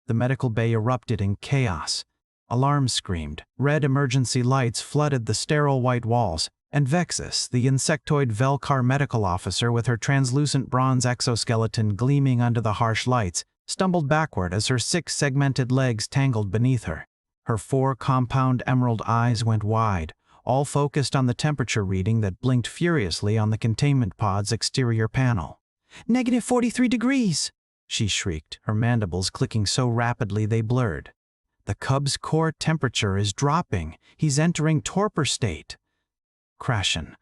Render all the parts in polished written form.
The medical bay erupted in chaos. Alarms screamed, red emergency lights flooded the sterile white walls, and Vexis, the insectoid Velcar medical officer with her translucent bronze exoskeleton gleaming under the harsh lights, stumbled backward as her 6 segmented legs tangled beneath her. Her 4 compound emerald eyes went wide, all focused on the temperature reading that blinked furiously on the containment pod's exterior panel. "-43 degrees!" she shrieked, her mandibles clicking so rapidly they blurred. "The cub's core temperature is dropping. He's entering torpor state." Krashen,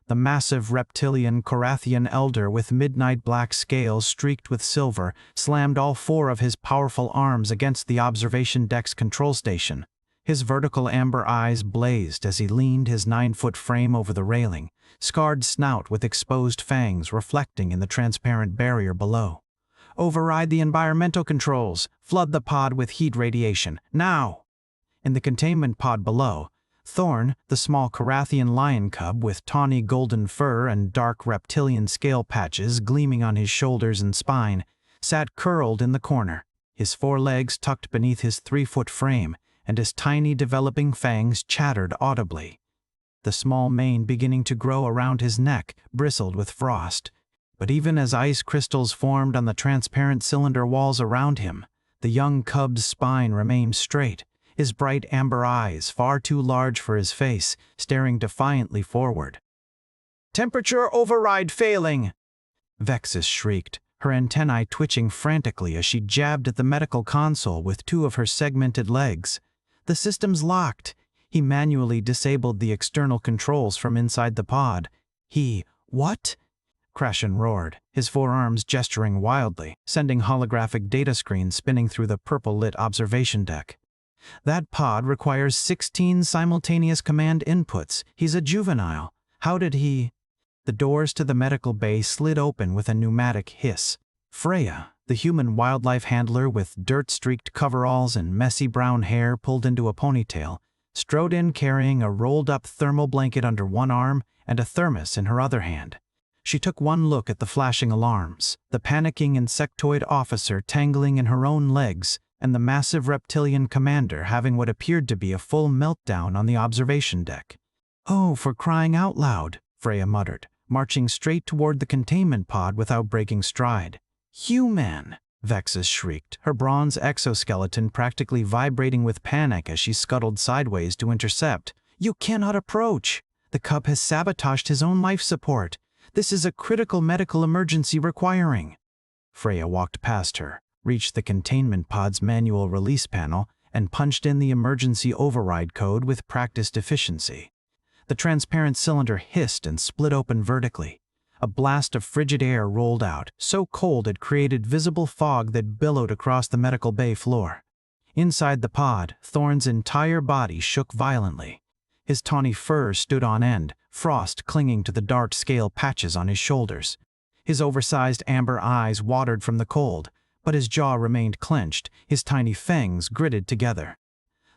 the massive reptilian Korathian elder with midnight black scales streaked with silver, slammed all 4 of his powerful arms against the observation deck's control station. His vertical amber eyes blazed as he leaned his 9-foot frame over the railing, scarred snout with exposed fangs reflecting in the transparent barrier below. "Override the environmental controls. Flood the pod with heat radiation. Now!" In the containment pod below, Thorn, the small Korathian lion cub with tawny golden fur and dark reptilian scale patches gleaming on his shoulders and spine, sat curled in the corner, his 4 legs tucked beneath his 3-foot frame, and his tiny developing fangs chattered audibly. The small mane beginning to grow around his neck bristled with frost, but even as ice crystals formed on the transparent cylinder walls around him, the young cub's spine remained straight, his bright amber eyes, far too large for his face, staring defiantly forward. "Temperature override failing!" Vexis shrieked, her antennae twitching frantically as she jabbed at the medical console with 2 of her segmented legs. "The system's locked." He manually disabled the external controls from inside the pod. "What?" Krashen roared, his 4 arms gesturing wildly, sending holographic data screens spinning through the purple-lit observation deck. "That pod requires 16 simultaneous command inputs. He's a juvenile. How did he—" The doors to the medical bay slid open with a pneumatic hiss. Freya, the human wildlife handler with dirt-streaked coveralls and messy brown hair pulled into a ponytail, strode in carrying a rolled-up thermal blanket under one arm and a thermos in her other hand. She took one look at the flashing alarms, the panicking insectoid officer tangling in her own legs, and the massive reptilian commander having what appeared to be a full meltdown on the observation deck. "Oh, for crying out loud," Freya muttered, marching straight toward the containment pod without breaking stride. "Human!" Vexis shrieked, her bronze exoskeleton practically vibrating with panic as she scuttled sideways to intercept. "You cannot approach! The cub has sabotaged his own life support. This is a critical medical emergency requiring." Freya walked past her, reached the containment pod's manual release panel, and punched in the emergency override code with practiced efficiency. The transparent cylinder hissed and split open vertically. A blast of frigid air rolled out, so cold it created visible fog that billowed across the medical bay floor. Inside the pod, Thorn's entire body shook violently. His tawny fur stood on end, frost clinging to the dark scale patches on his shoulders. His oversized amber eyes watered from the cold, but his jaw remained clenched, his tiny fangs gritted together.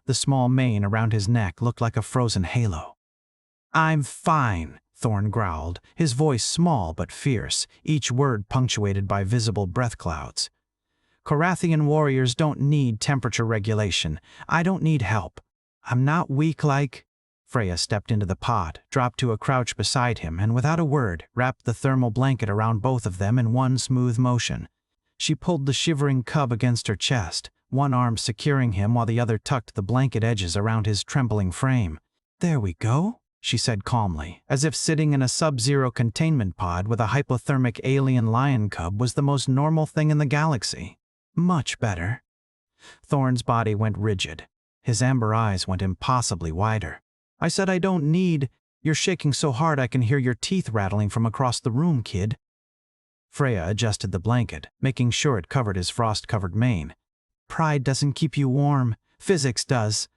The small mane around his neck looked like a frozen halo. "I'm fine," Thorn growled, his voice small but fierce, each word punctuated by visible breath clouds. "Korathian warriors don't need temperature regulation. I don't need help. I'm not weak like—" Freya stepped into the pod, dropped to a crouch beside him, and without a word, wrapped the thermal blanket around both of them in one smooth motion. She pulled the shivering cub against her chest, one arm securing him while the other tucked the blanket edges around his trembling frame. "There we go," she said calmly, as if sitting in a sub-zero containment pod with a hypothermic alien lion cub was the most normal thing in the galaxy. "Much better." Thorn's body went rigid. His amber eyes went impossibly wider. "I said I don't need— You're shaking so hard I can hear your teeth rattling from across the room, kid." Freya adjusted the blanket, making sure it covered his frost-covered mane. "Pride doesn't keep you warm. Physics does."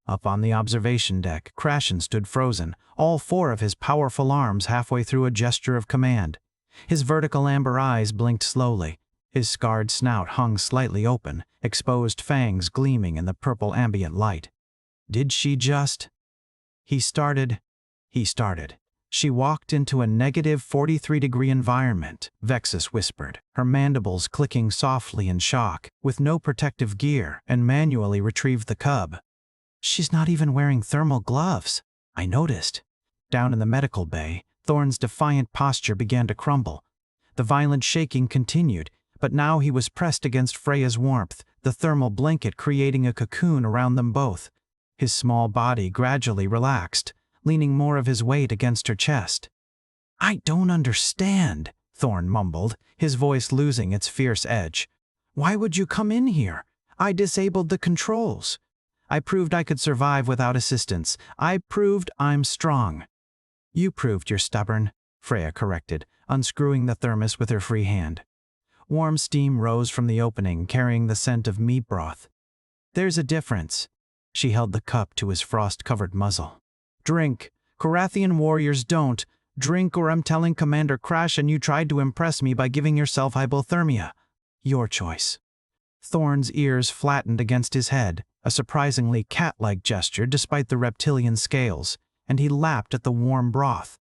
Up on the observation deck, Krashen stood frozen, all 4 of his powerful arms halfway through a gesture of command. His vertical amber eyes blinked slowly. His scarred snout hung slightly open, exposed fangs gleaming in the purple ambient light. "Did she just—" He started. She walked into a negative 43-degree environment, Vexis whispered, her mandibles clicking softly in shock, with no protective gear, and manually retrieved the cub. She's not even wearing thermal gloves, I noticed. Down in the medical bay, Thorn's defiant posture began to crumble. The violent shaking continued, but now he was pressed against Freya's warmth, the thermal blanket creating a cocoon around them both. His small body gradually relaxed, leaning more of his weight against her chest. "I don't understand," Thorn mumbled, his voice losing its fierce edge. "Why would you come in here? I disabled the controls. I proved I could survive without assistance. I proved I'm strong." "You proved you're stubborn," Freya corrected, unscrewing the thermos with her free hand. Warm steam rose from the opening, carrying the scent of meat broth. "There's a difference." She held the cup to his frost-covered muzzle. "Drink. Korathian warriors don't. Drink, or I'm telling Commander Krashen you tried to impress me by giving yourself hypothermia. Your choice." Thorn's ears flattened against his head, a surprisingly cat-like gesture despite the reptilian scales, and he lapped at the warm broth.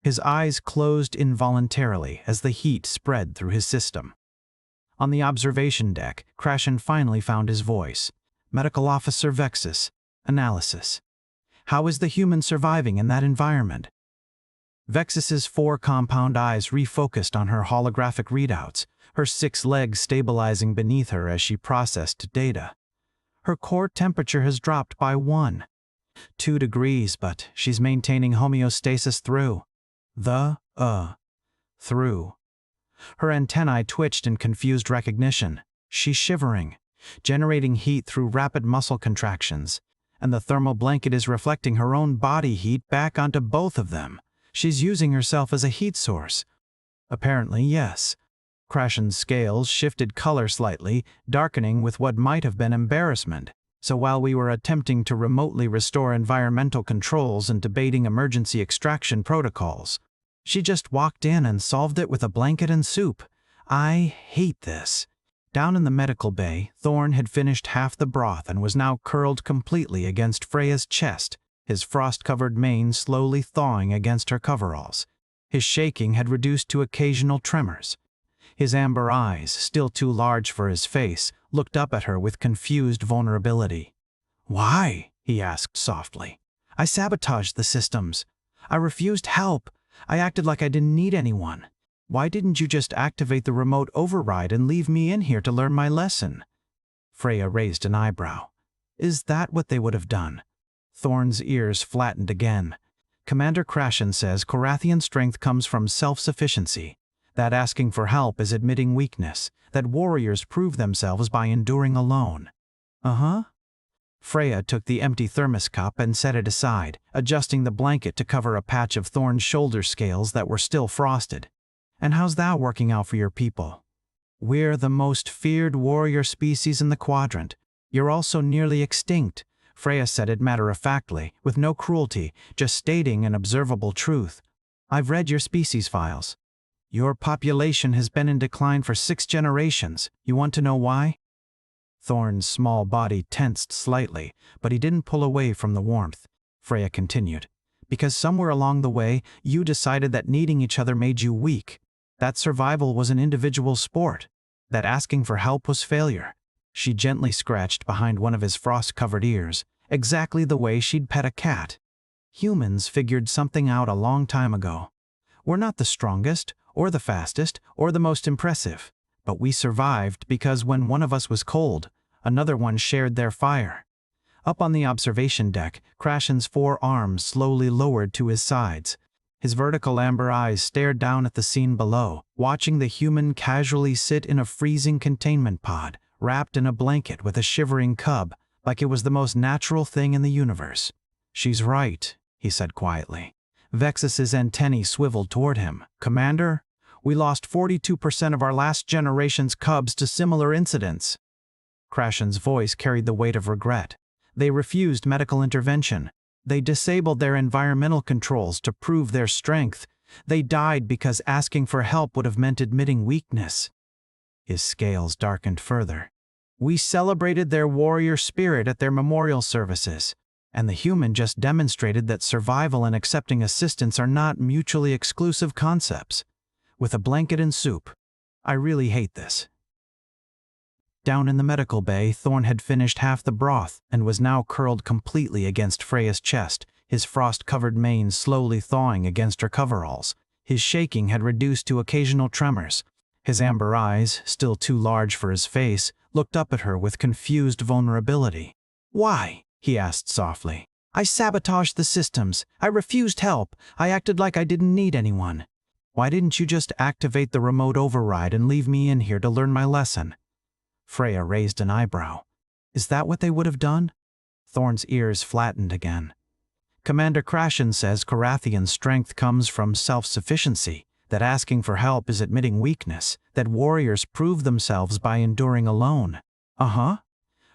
His eyes closed involuntarily as the heat spread through his system. On the observation deck, Krashen finally found his voice. "Medical Officer Vexis. Analysis. How is the human surviving in that environment?" Vexis's 4 compound eyes refocused on her holographic readouts, her 6 legs stabilizing beneath her as she processed data. Her core temperature has dropped by 1.2 degrees, but she's maintaining homeostasis through. Through. Her antennae twitched in confused recognition. She's shivering, generating heat through rapid muscle contractions, and the thermal blanket is reflecting her own body heat back onto both of them. She's using herself as a heat source. Apparently, yes. Krashen's scales shifted color slightly, darkening with what might have been embarrassment. So while we were attempting to remotely restore environmental controls and debating emergency extraction protocols, she just walked in and solved it with a blanket and soup. I hate this. Down in the medical bay, Thorn had finished half the broth and was now curled completely against Freya's chest, his frost-covered mane slowly thawing against her coveralls. His shaking had reduced to occasional tremors. His amber eyes, still too large for his face, looked up at her with confused vulnerability. "Why?" he asked softly. "I sabotaged the systems. I refused help. I acted like I didn't need anyone. Why didn't you just activate the remote override and leave me in here to learn my lesson?" Freya raised an eyebrow. "Is that what they would have done?" Thorn's ears flattened again. "Commander Krashen says Korathian strength comes from self-sufficiency, that asking for help is admitting weakness, that warriors prove themselves by enduring alone." "Uh-huh." Freya took the empty thermos cup and set it aside, adjusting the blanket to cover a patch of Thorn's shoulder scales that were still frosted. "And how's that working out for your people?" "We're the most feared warrior species in the quadrant. You're also nearly extinct," Freya said it matter-of-factly, with no cruelty, just stating an observable truth. "I've read your species files. Your population has been in decline for 6 generations. You want to know why?" Thorn's small body tensed slightly, but he didn't pull away from the warmth. Freya continued. "Because somewhere along the way, you decided that needing each other made you weak. That survival was an individual sport. That asking for help was failure." She gently scratched behind one of his frost-covered ears, exactly the way she'd pet a cat. "Humans figured something out a long time ago. We're not the strongest, or the fastest, or the most impressive. But we survived because when one of us was cold, another one shared their fire." Up on the observation deck, Krashen's 4 arms slowly lowered to his sides. His vertical amber eyes stared down at the scene below, watching the human casually sit in a freezing containment pod, wrapped in a blanket with a shivering cub, like it was the most natural thing in the universe. "She's right," he said quietly. Vexis's antennae swiveled toward him. "Commander, we lost 42% of our last generation's cubs to similar incidents." Krashen's voice carried the weight of regret. "They refused medical intervention. They disabled their environmental controls to prove their strength. They died because asking for help would have meant admitting weakness." His scales darkened further. "We celebrated their warrior spirit at their memorial services. And the human just demonstrated that survival and accepting assistance are not mutually exclusive concepts. With a blanket and soup. I really hate this. Down in the medical bay, Thorn had finished half the broth and was now curled completely against Freya's chest, his frost-covered mane slowly thawing against her coveralls. His shaking had reduced to occasional tremors. His amber eyes, still too large for his face, looked up at her with confused vulnerability. "Why?" he asked softly. "I sabotaged the systems. I refused help. I acted like I didn't need anyone. Why didn't you just activate the remote override and leave me in here to learn my lesson?" Freya raised an eyebrow. "Is that what they would have done?" Thorn's ears flattened again. "Commander Krashen says Korathian strength comes from self-sufficiency, that asking for help is admitting weakness, that warriors prove themselves by enduring alone." "Uh-huh."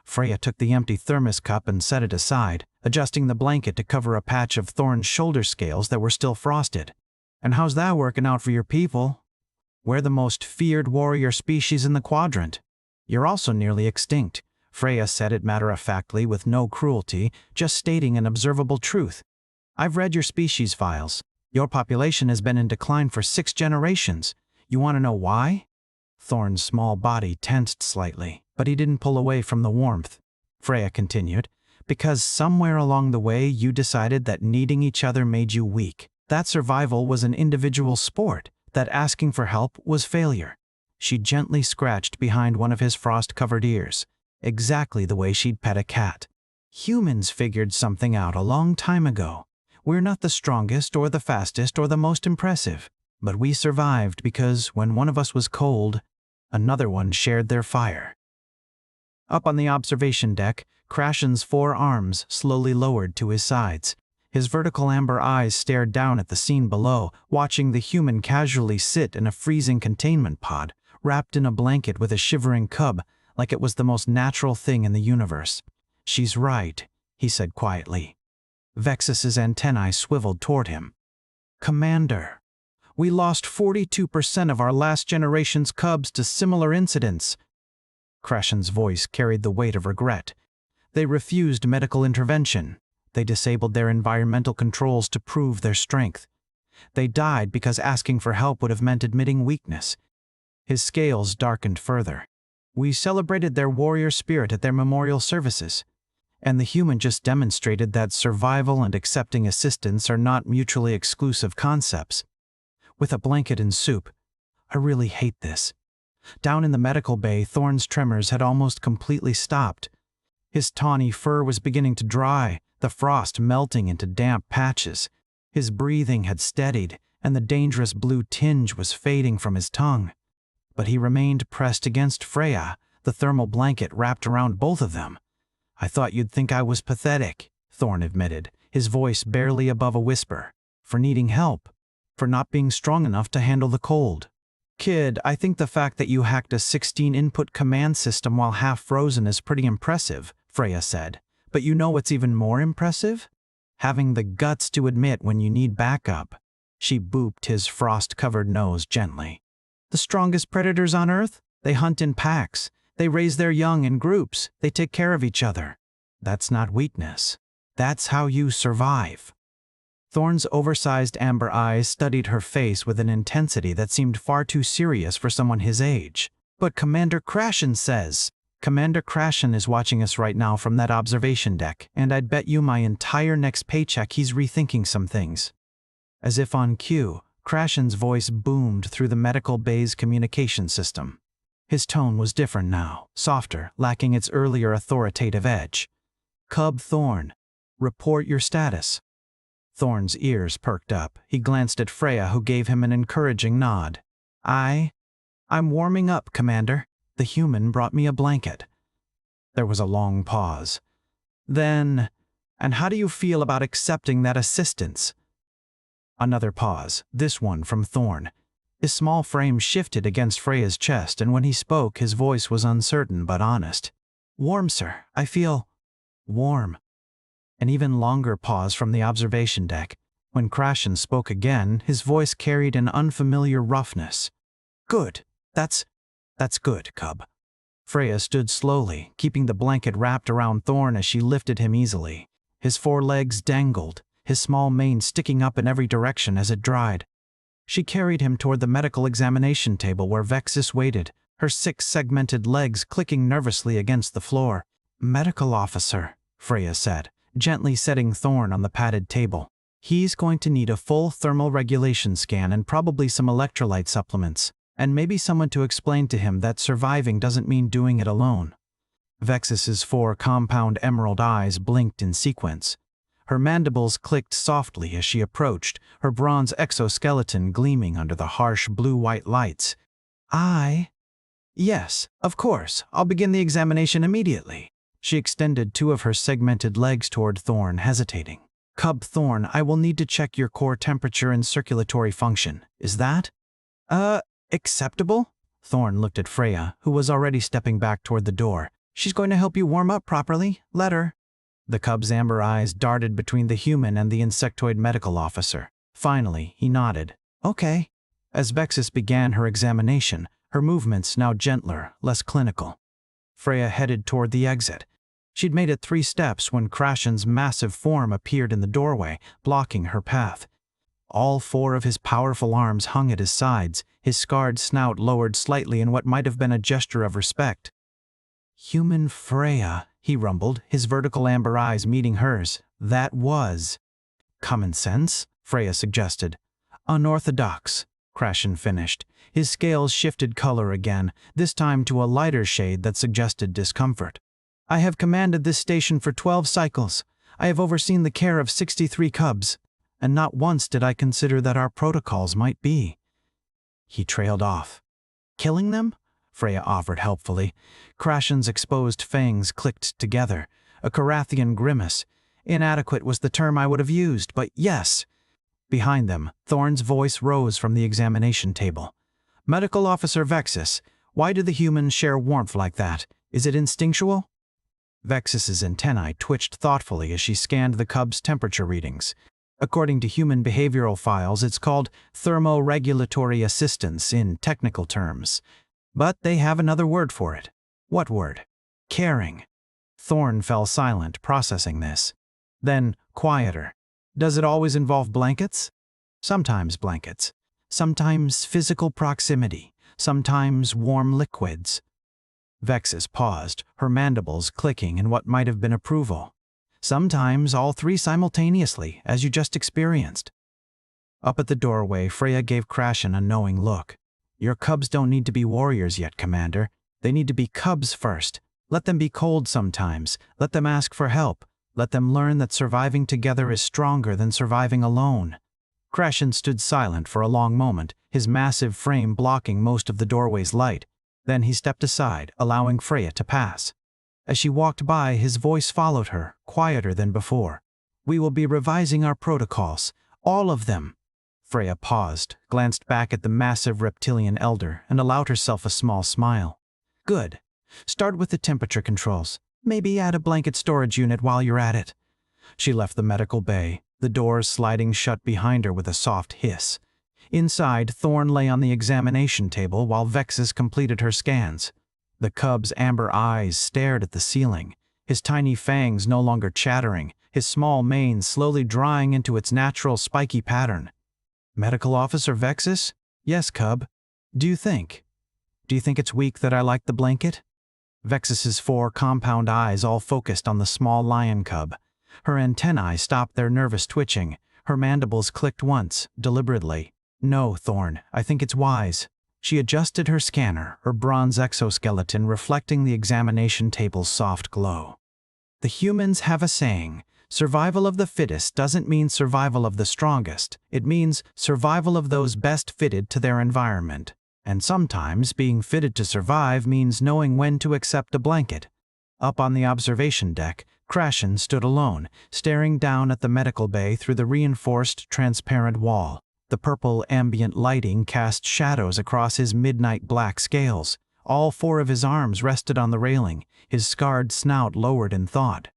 Freya took the empty thermos cup and set it aside, adjusting the blanket to cover a patch of Thorn's shoulder scales that were still frosted. "And how's that working out for your people? We're the most feared warrior species in the quadrant. You're also nearly extinct." Freya said it matter-of-factly with no cruelty, just stating an observable truth. "I've read your species files. Your population has been in decline for 6 generations. You want to know why?" Thorn's small body tensed slightly, but he didn't pull away from the warmth. Freya continued, "Because somewhere along the way you decided that needing each other made you weak. That survival was an individual sport, that asking for help was failure." She gently scratched behind one of his frost-covered ears, exactly the way she'd pet a cat. "Humans figured something out a long time ago. We're not the strongest or the fastest or the most impressive, but we survived because when one of us was cold, another one shared their fire." Up on the observation deck, Krashen's 4 arms slowly lowered to his sides. His vertical amber eyes stared down at the scene below, watching the human casually sit in a freezing containment pod, wrapped in a blanket with a shivering cub, like it was the most natural thing in the universe. "She's right," he said quietly. Vexis's antennae swiveled toward him. "Commander, we lost 42% of our last generation's cubs to similar incidents." Krashen's voice carried the weight of regret. "They refused medical intervention. They disabled their environmental controls to prove their strength. They died because asking for help would have meant admitting weakness." His scales darkened further. "We celebrated their warrior spirit at their memorial services. And the human just demonstrated that survival and accepting assistance are not mutually exclusive concepts." With a blanket and soup. "I really hate this." Down in the medical bay, Thorn's tremors had almost completely stopped. His tawny fur was beginning to dry, the frost melting into damp patches. His breathing had steadied, and the dangerous blue tinge was fading from his tongue. But he remained pressed against Freya, the thermal blanket wrapped around both of them. "I thought you'd think I was pathetic," Thorn admitted, his voice barely above a whisper. "For needing help. For not being strong enough to handle the cold. Kid, I think the fact that you hacked a 16-input command system while half frozen is pretty impressive," Freya said. "But you know what's even more impressive? Having the guts to admit when you need backup." She booped his frost-covered nose gently. "The strongest predators on Earth? They hunt in packs. They raise their young in groups. They take care of each other. That's not weakness. That's how you survive." Thorn's oversized amber eyes studied her face with an intensity that seemed far too serious for someone his age. "But Commander Krashen says..." "Commander Krashen is watching us right now from that observation deck, and I'd bet you my entire next paycheck he's rethinking some things." As if on cue, Krashen's voice boomed through the medical bay's communication system. His tone was different now, softer, lacking its earlier authoritative edge. "Cub Thorn, report your status." Thorn's ears perked up. He glanced at Freya, who gave him an encouraging nod. I'm warming up, Commander." The human brought me a blanket. There was a long pause. "Then, and how do you feel about accepting that assistance?" Another pause, this one from Thorn. His small frame shifted against Freya's chest, and when he spoke, his voice was uncertain but honest. "Warm, sir. I feel warm." An even longer pause from the observation deck. When Krashen spoke again, his voice carried an unfamiliar roughness. "Good. That's good, cub." Freya stood slowly, keeping the blanket wrapped around Thorn as she lifted him easily. His forelegs dangled, his small mane sticking up in every direction as it dried. She carried him toward the medical examination table where Vexis waited, her 6 segmented legs clicking nervously against the floor. "Medical officer," Freya said, gently setting Thorn on the padded table. "He's going to need a full thermal regulation scan and probably some electrolyte supplements, and maybe someone to explain to him that surviving doesn't mean doing it alone." Vexis's 4 compound emerald eyes blinked in sequence. Her mandibles clicked softly as she approached, her bronze exoskeleton gleaming under the harsh blue-white lights. "Yes, of course, I'll begin the examination immediately." She extended 2 of her segmented legs toward Thorn, hesitating. "Cub Thorn, I will need to check your core temperature and circulatory function. Is that acceptable?" Thorn looked at Freya, who was already stepping back toward the door. "She's going to help you warm up properly. Let her." The cub's amber eyes darted between the human and the insectoid medical officer. Finally, he nodded. "Okay." As Vexis began her examination, her movements now gentler, less clinical. Freya headed toward the exit. She'd made it 3 steps when Krashen's massive form appeared in the doorway, blocking her path. All 4 of his powerful arms hung at his sides, his scarred snout lowered slightly in what might have been a gesture of respect. "Human Freya," he rumbled, his vertical amber eyes meeting hers. "That was." "Common sense?" Freya suggested. "Unorthodox," Krashen finished. His scales shifted color again, this time to a lighter shade that suggested discomfort. "I have commanded this station for 12 cycles. I have overseen the care of 63 cubs, and not once did I consider that our protocols might be." He trailed off. "Killing them?" Freya offered helpfully. Krashen's exposed fangs clicked together, a Korathian grimace. Inadequate was the term I would have used, but yes. Behind them, Thorn's voice rose from the examination table. "Medical Officer Vexis, why do the humans share warmth like that? Is it instinctual?" Vexis's antennae twitched thoughtfully as she scanned the cub's temperature readings. According to human behavioral files, it's called thermoregulatory assistance in technical terms. But they have another word for it. What word? Caring. Thorn fell silent, processing this. Then, quieter. "Does it always involve blankets?" "Sometimes blankets. Sometimes physical proximity. Sometimes warm liquids." Vexis paused, her mandibles clicking in what might have been approval. "Sometimes all 3 simultaneously, as you just experienced." Up at the doorway, Freya gave Krashen a knowing look. "Your cubs don't need to be warriors yet, Commander. They need to be cubs first. Let them be cold sometimes. Let them ask for help. Let them learn that surviving together is stronger than surviving alone." Krashen stood silent for a long moment, his massive frame blocking most of the doorway's light. Then he stepped aside, allowing Freya to pass. As she walked by, his voice followed her, quieter than before. "We will be revising our protocols. All of them." Freya paused, glanced back at the massive reptilian elder, and allowed herself a small smile. "Good. Start with the temperature controls. Maybe add a blanket storage unit while you're at it." She left the medical bay, the doors sliding shut behind her with a soft hiss. Inside, Thorn lay on the examination table while Vexis completed her scans. The cub's amber eyes stared at the ceiling, his tiny fangs no longer chattering, his small mane slowly drying into its natural spiky pattern. "Medical Officer Vexis?" "Yes, cub. Do you think it's weak that I like the blanket?" Vexis's 4 compound eyes all focused on the small lion cub. Her antennae stopped their nervous twitching. Her mandibles clicked once, deliberately. "No, Thorn, I think it's wise." She adjusted her scanner, her bronze exoskeleton reflecting the examination table's soft glow. "The humans have a saying. Survival of the fittest doesn't mean survival of the strongest. It means survival of those best fitted to their environment. And sometimes being fitted to survive means knowing when to accept a blanket." Up on the observation deck, Krashen stood alone, staring down at the medical bay through the reinforced, transparent wall. The purple ambient lighting cast shadows across his midnight black scales. All 4 of his arms rested on the railing, his scarred snout lowered in thought.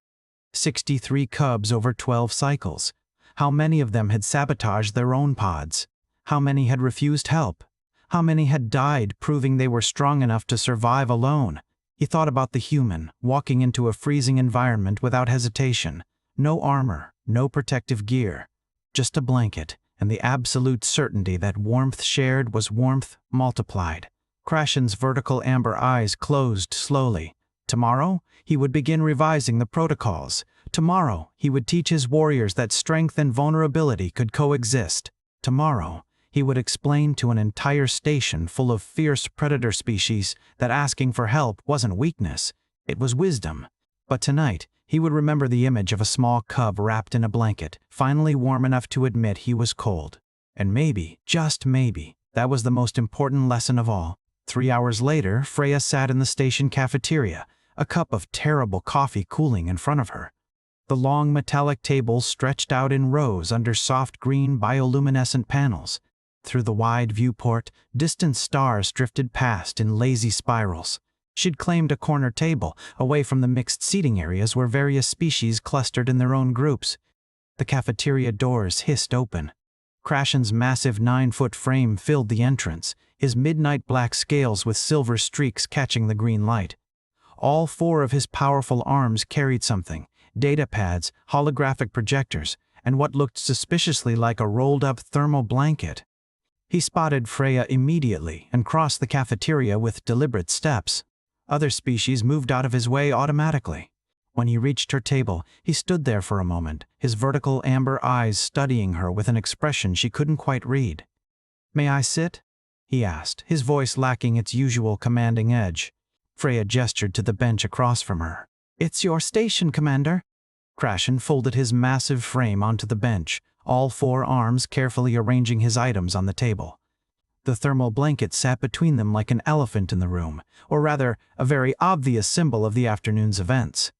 63 cubs over 12 cycles. How many of them had sabotaged their own pods? How many had refused help? How many had died, proving they were strong enough to survive alone? He thought about the human, walking into a freezing environment without hesitation. No armor, no protective gear. Just a blanket, and the absolute certainty that warmth shared was warmth multiplied. Krashen's vertical amber eyes closed slowly. Tomorrow, he would begin revising the protocols. Tomorrow, he would teach his warriors that strength and vulnerability could coexist. Tomorrow, he would explain to an entire station full of fierce predator species that asking for help wasn't weakness, it was wisdom. But tonight, he would remember the image of a small cub wrapped in a blanket, finally warm enough to admit he was cold. And maybe, just maybe, that was the most important lesson of all. 3 hours later, Freya sat in the station cafeteria, a cup of terrible coffee cooling in front of her. The long metallic tables stretched out in rows under soft green bioluminescent panels. Through the wide viewport, distant stars drifted past in lazy spirals. She'd claimed a corner table, away from the mixed seating areas where various species clustered in their own groups. The cafeteria doors hissed open. Krashen's massive 9-foot frame filled the entrance, his midnight black scales with silver streaks catching the green light. All 4 of his powerful arms carried something: data pads, holographic projectors, and what looked suspiciously like a rolled-up thermal blanket. He spotted Freya immediately and crossed the cafeteria with deliberate steps. Other species moved out of his way automatically. When he reached her table, he stood there for a moment, his vertical amber eyes studying her with an expression she couldn't quite read. "May I sit?" he asked, his voice lacking its usual commanding edge. Freya gestured to the bench across from her. "It's your station, Commander." Krashen folded his massive frame onto the bench, all 4 arms carefully arranging his items on the table. The thermal blanket sat between them like an elephant in the room, or rather, a very obvious symbol of the afternoon's events.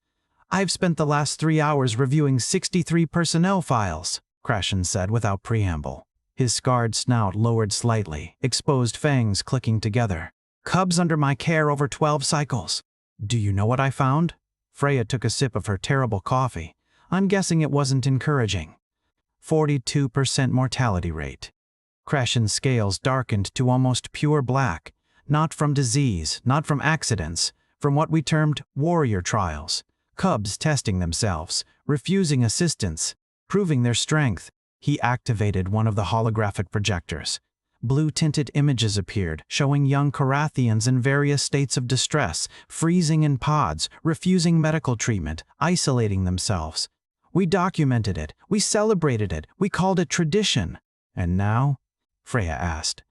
"I've spent the last 3 hours reviewing 63 personnel files," Krashen said without preamble. His scarred snout lowered slightly, exposed fangs clicking together. "Cubs under my care over 12 cycles. Do you know what I found?" Freya took a sip of her terrible coffee. "I'm guessing it wasn't encouraging." 42% mortality rate. Krashen's scales darkened to almost pure black, not from disease, not from accidents, from what we termed warrior trials. Cubs testing themselves, refusing assistance, proving their strength. He activated one of the holographic projectors. Blue-tinted images appeared, showing young Korathians in various states of distress, freezing in pods, refusing medical treatment, isolating themselves. "We documented it, we celebrated it, we called it tradition. And now?" Freya asked.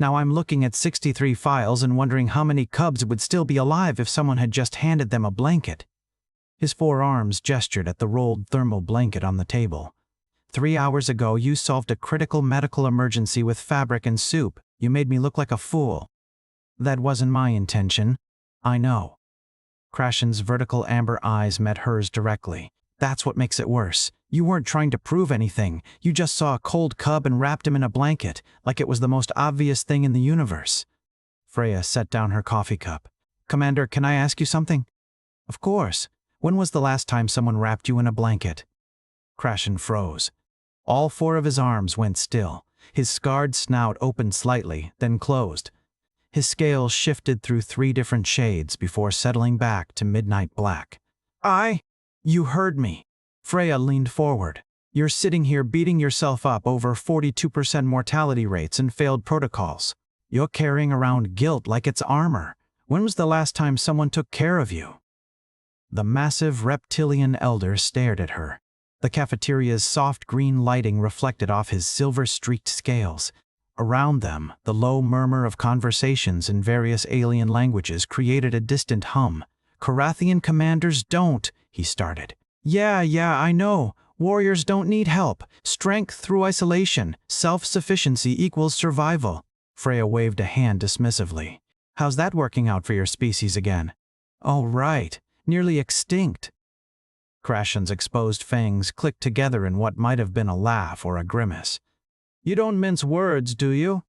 "Now I'm looking at 63 files and wondering how many cubs would still be alive if someone had just handed them a blanket." His 4 arms gestured at the rolled thermal blanket on the table. 3 hours ago you solved a critical medical emergency with fabric and soup. You made me look like a fool." "That wasn't my intention." "I know." Krashen's vertical amber eyes met hers directly. "That's what makes it worse. You weren't trying to prove anything. You just saw a cold cub and wrapped him in a blanket, like it was the most obvious thing in the universe." Freya set down her coffee cup. "Commander, can I ask you something?" "Of course. When was the last time someone wrapped you in a blanket?" Krashen froze. All 4 of his arms went still. His scarred snout opened slightly, then closed. His scales shifted through 3 different shades before settling back to midnight black. You heard me." Freya leaned forward. "You're sitting here beating yourself up over 42% mortality rates and failed protocols. You're carrying around guilt like it's armor. When was the last time someone took care of you?" The massive reptilian elder stared at her. The cafeteria's soft green lighting reflected off his silver-streaked scales. Around them, the low murmur of conversations in various alien languages created a distant hum. "Korathian commanders don't," he started. Yeah, I know. Warriors don't need help. Strength through isolation. Self-sufficiency equals survival." Freya waved a hand dismissively. "How's that working out for your species again?" "Oh, right. Nearly extinct." Krashen's exposed fangs clicked together in what might have been a laugh or a grimace. "You don't mince words, do you?"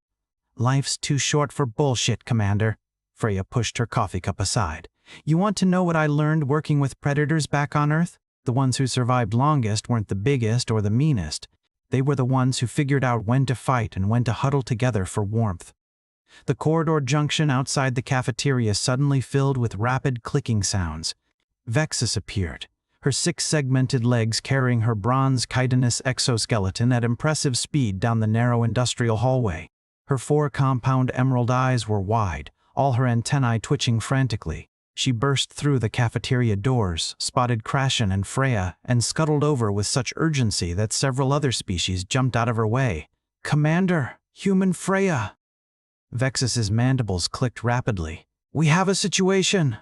"Life's too short for bullshit, Commander." Freya pushed her coffee cup aside. "You want to know what I learned working with predators back on Earth? The ones who survived longest weren't the biggest or the meanest. They were the ones who figured out when to fight and when to huddle together for warmth." The corridor junction outside the cafeteria suddenly filled with rapid clicking sounds. Vexis appeared. her 6-segmented legs carrying her bronze chitinous exoskeleton at impressive speed down the narrow industrial hallway. Her 4 compound emerald eyes were wide, all her antennae twitching frantically. She burst through the cafeteria doors, spotted Krashen and Freya, and scuttled over with such urgency that several other species jumped out of her way. "Commander! Human Freya!" Vexis's mandibles clicked rapidly. "We have a situation!"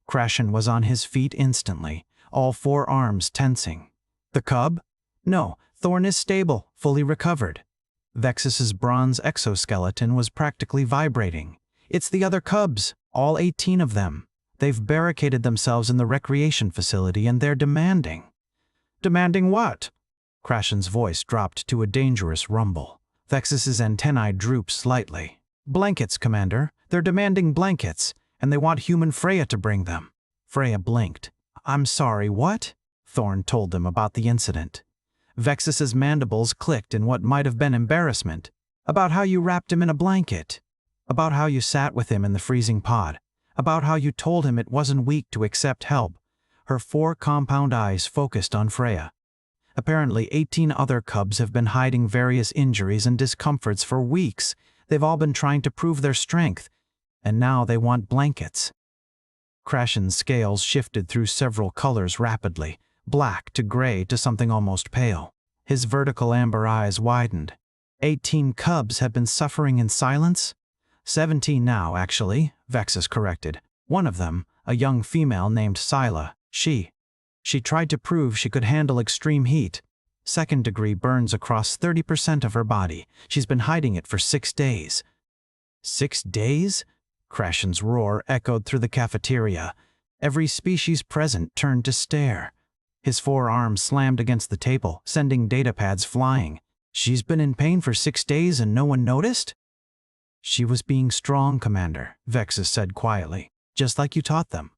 Krashen was on his feet instantly, all 4 arms tensing. "The cub?" "No, Thorn is stable, fully recovered." Vexis's bronze exoskeleton was practically vibrating. "It's the other cubs, all 18 of them. They've barricaded themselves in the recreation facility and they're demanding." "Demanding what?" Krashen's voice dropped to a dangerous rumble. Vexis's antennae drooped slightly. "Blankets, Commander. They're demanding blankets, and they want human Freya to bring them." Freya blinked. "I'm sorry, what?" Thorn told them about the incident. Vexis's mandibles clicked in what might have been embarrassment. "About how you wrapped him in a blanket. About how you sat with him in the freezing pod. About how you told him it wasn't weak to accept help." Her 4 compound eyes focused on Freya. "Apparently 18 other cubs have been hiding various injuries and discomforts for weeks. They've all been trying to prove their strength, and now they want blankets." Krashen's scales shifted through several colors rapidly, black to gray to something almost pale. His vertical amber eyes widened. 18 cubs have been suffering in silence? 17 now, actually, Vexis corrected. One of them, a young female named Syla, she tried to prove she could handle extreme heat. 2nd-degree burns across 30% of her body. She's been hiding it for 6 days. 6 days? Krashen's roar echoed through the cafeteria. Every species present turned to stare. His 4 arms slammed against the table, sending datapads flying. "She's been in pain for 6 days and no one noticed?" "She was being strong, Commander," Vexis said quietly, "just like you taught them."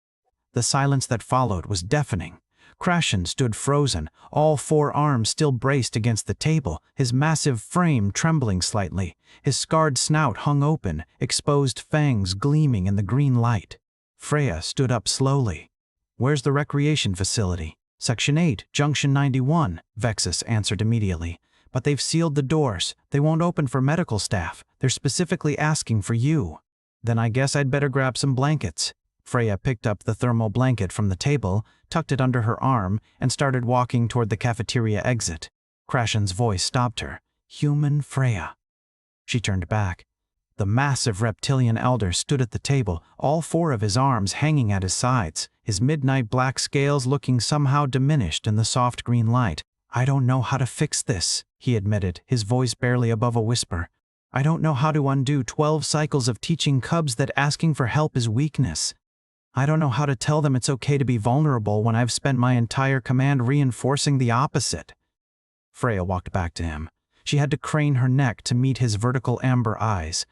The silence that followed was deafening. Krashen stood frozen, all 4 arms still braced against the table, his massive frame trembling slightly. His scarred snout hung open, exposed fangs gleaming in the green light. Freya stood up slowly. "Where's the recreation facility?" "Section 8, Junction 91, Vexis answered immediately. "But they've sealed the doors. They won't open for medical staff. They're specifically asking for you." "Then I guess I'd better grab some blankets." Freya picked up the thermal blanket from the table, tucked it under her arm, and started walking toward the cafeteria exit. Krashen's voice stopped her. "Human Freya." She turned back. The massive reptilian elder stood at the table, all 4 of his arms hanging at his sides, his midnight black scales looking somehow diminished in the soft green light. "I don't know how to fix this," he admitted, his voice barely above a whisper. "I don't know how to undo 12 cycles of teaching cubs that asking for help is weakness. I don't know how to tell them it's okay to be vulnerable when I've spent my entire command reinforcing the opposite." Freya walked back to him. She had to crane her neck to meet his vertical amber eyes.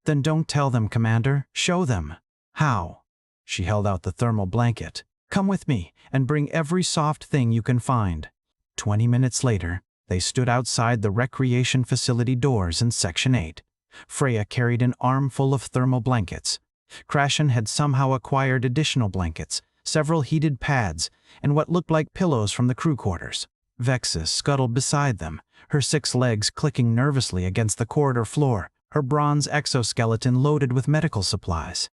"Then don't tell them, Commander. Show them." "How?" She held out the thermal blanket. "Come with me, and bring every soft thing you can find." 20 minutes later, they stood outside the recreation facility doors in Section 8. Freya carried an armful of thermal blankets. Krashen had somehow acquired additional blankets, several heated pads, and what looked like pillows from the crew quarters. Vexis scuttled beside them, her 6 legs clicking nervously against the corridor floor, her bronze exoskeleton loaded with medical supplies.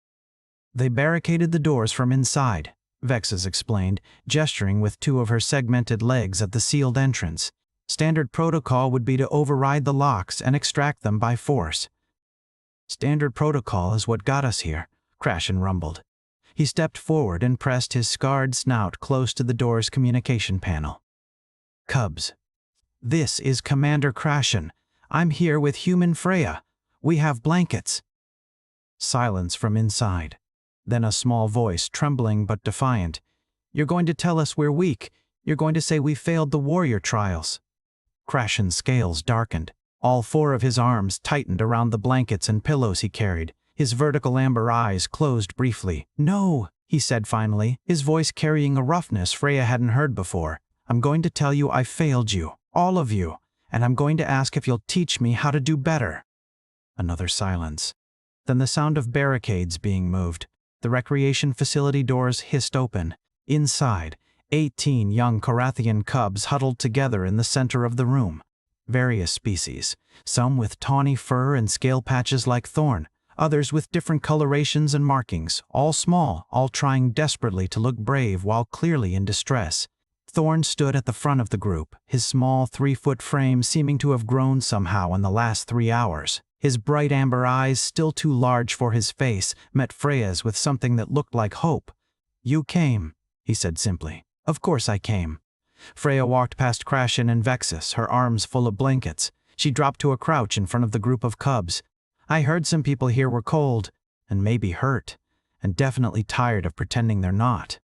"They barricaded the doors from inside," Vexis explained, gesturing with 2 of her segmented legs at the sealed entrance. "Standard protocol would be to override the locks and extract them by force." "Standard protocol is what got us here," Krashen rumbled. He stepped forward and pressed his scarred snout close to the door's communication panel. "Cubs. This is Commander Krashen. I'm here with human Freya. We have blankets." Silence from inside. Then a small voice, trembling but defiant. "You're going to tell us we're weak. You're going to say we failed the warrior trials." Krashen's scales darkened. All 4 of his arms tightened around the blankets and pillows he carried. His vertical amber eyes closed briefly. "No," he said finally, his voice carrying a roughness Freya hadn't heard before. "I'm going to tell you I failed you, all of you, and I'm going to ask if you'll teach me how to do better." Another silence. Then the sound of barricades being moved. The recreation facility doors hissed open. Inside, 18 young Korathian cubs huddled together in the center of the room. Various species, some with tawny fur and scale patches like Thorn, others with different colorations and markings, all small, all trying desperately to look brave while clearly in distress. Thorn stood at the front of the group, his small 3-foot frame seeming to have grown somehow in the last 3 hours. His bright amber eyes, still too large for his face, met Freya's with something that looked like hope. "You came," he said simply. "Of course I came." Freya walked past Krashen and Vexis, her arms full of blankets. She dropped to a crouch in front of the group of cubs. "I heard some people here were cold, and maybe hurt, and definitely tired of pretending they're not."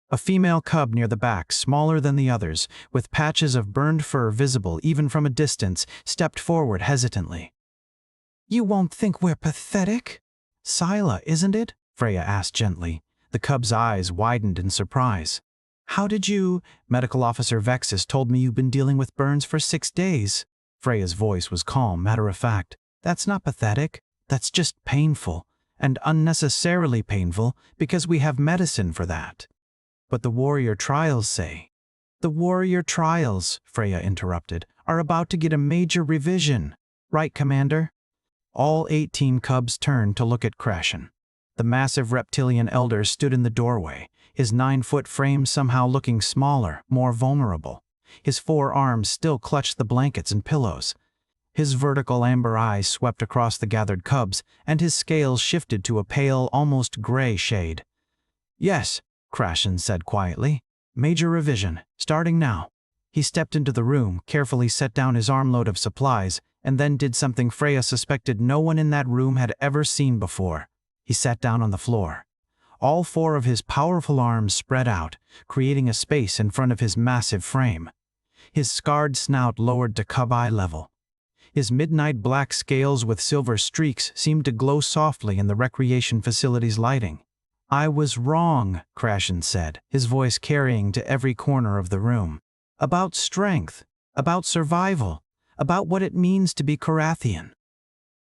A female cub near the back, smaller than the others, with patches of burned fur visible even from a distance, stepped forward hesitantly. "You won't think we're pathetic?" "Syla, isn't it?" Freya asked gently. The cub's eyes widened in surprise. "How did you—" "Medical Officer Vexis told me you've been dealing with burns for 6 days." Freya's voice was calm, matter-of-fact. "That's not pathetic. That's just painful, and unnecessarily painful, because we have medicine for that." "But the warrior trials say—" "The warrior trials," Freya interrupted, "are about to get a major revision. Right, Commander?" All 18 cubs turned to look at Krashen. The massive reptilian elder stood in the doorway, his 9-foot frame somehow looking smaller, more vulnerable. His 4 arms still clutched the blankets and pillows. His vertical amber eyes swept across the gathered cubs, and his scales shifted to a pale, almost gray shade. "Yes," Krashen said quietly. "Major revision, starting now." He stepped into the room, carefully set down his armload of supplies, and then did something Freya suspected no one in that room had ever seen before. He sat down on the floor. All 4 of his powerful arms spread out, creating a space in front of his massive frame. His scarred snout lowered to cub eye level. His midnight black scales with silver streaks seemed to glow softly in the recreation facility's lighting. "I was wrong," Krashen said, his voice carrying to every corner of the room. "About strength, about survival, about what it means to be Korathian."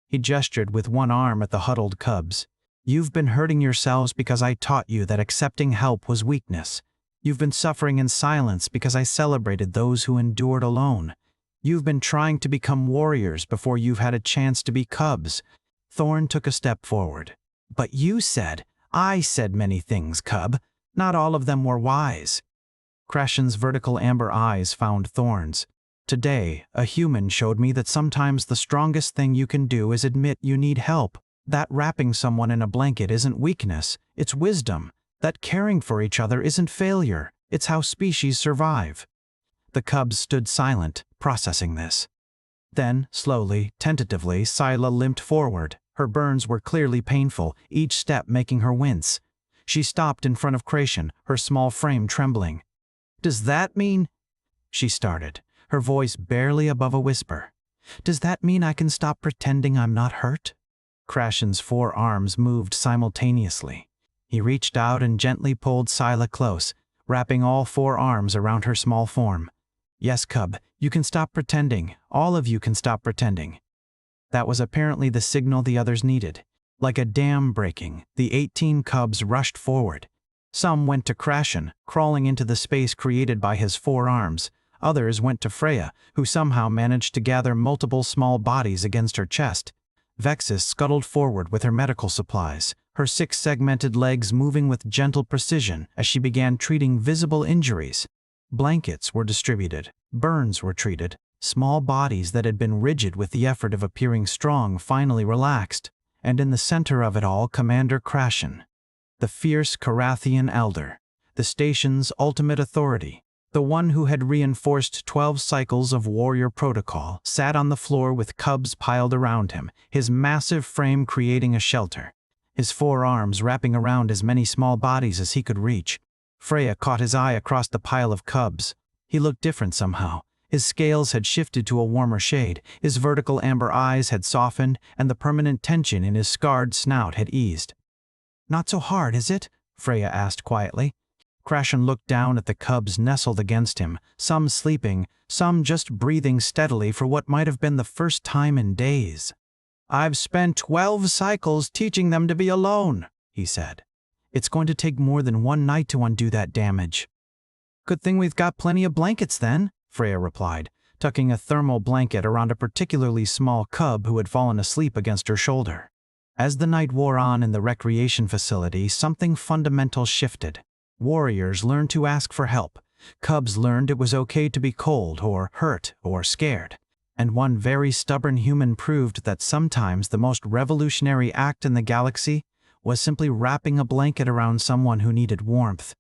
He gestured with one arm at the huddled cubs. "You've been hurting yourselves because I taught you that accepting help was weakness. You've been suffering in silence because I celebrated those who endured alone. You've been trying to become warriors before you've had a chance to be cubs." Thorn took a step forward. "But you said—" "I said many things, cub. Not all of them were wise." Krashen's vertical amber eyes found Thorn's. "Today, a human showed me that sometimes the strongest thing you can do is admit you need help. That wrapping someone in a blanket isn't weakness, it's wisdom. That caring for each other isn't failure, it's how species survive." The cubs stood silent, processing this. Then, slowly, tentatively, Syla limped forward. Her burns were clearly painful, each step making her wince. She stopped in front of Krashen, her small frame trembling. "Does that mean—" she started, her voice barely above a whisper. "Does that mean I can stop pretending I'm not hurt?" Krashen's 4 arms moved simultaneously. He reached out and gently pulled Syla close, wrapping all 4 arms around her small form. "Yes, cub, you can stop pretending. All of you can stop pretending." That was apparently the signal the others needed. Like a dam breaking, the 18 cubs rushed forward. Some went to Krashen, crawling into the space created by his 4 arms. Others went to Freya, who somehow managed to gather multiple small bodies against her chest. Vexis scuttled forward with her medical supplies, her 6 segmented legs moving with gentle precision as she began treating visible injuries. Blankets were distributed, burns were treated. Small bodies that had been rigid with the effort of appearing strong finally relaxed, and in the center of it all Commander Krashen, the fierce Korathian elder, the station's ultimate authority, the one who had reinforced 12 cycles of warrior protocol, sat on the floor with cubs piled around him, his massive frame creating a shelter, his 4 arms wrapping around as many small bodies as he could reach. Freya caught his eye across the pile of cubs. He looked different somehow. His scales had shifted to a warmer shade, his vertical amber eyes had softened, and the permanent tension in his scarred snout had eased. "Not so hard, is it?" Freya asked quietly. Krashen looked down at the cubs nestled against him, some sleeping, some just breathing steadily for what might have been the first time in days. "I've spent 12 cycles teaching them to be alone," he said. "It's going to take more than one night to undo that damage." Good thing we've got plenty of blankets then, Freya replied, tucking a thermal blanket around a particularly small cub who had fallen asleep against her shoulder. As the night wore on in the recreation facility, something fundamental shifted. Warriors learned to ask for help. Cubs learned it was okay to be cold or hurt or scared. And one very stubborn human proved that sometimes the most revolutionary act in the galaxy was simply wrapping a blanket around someone who needed warmth.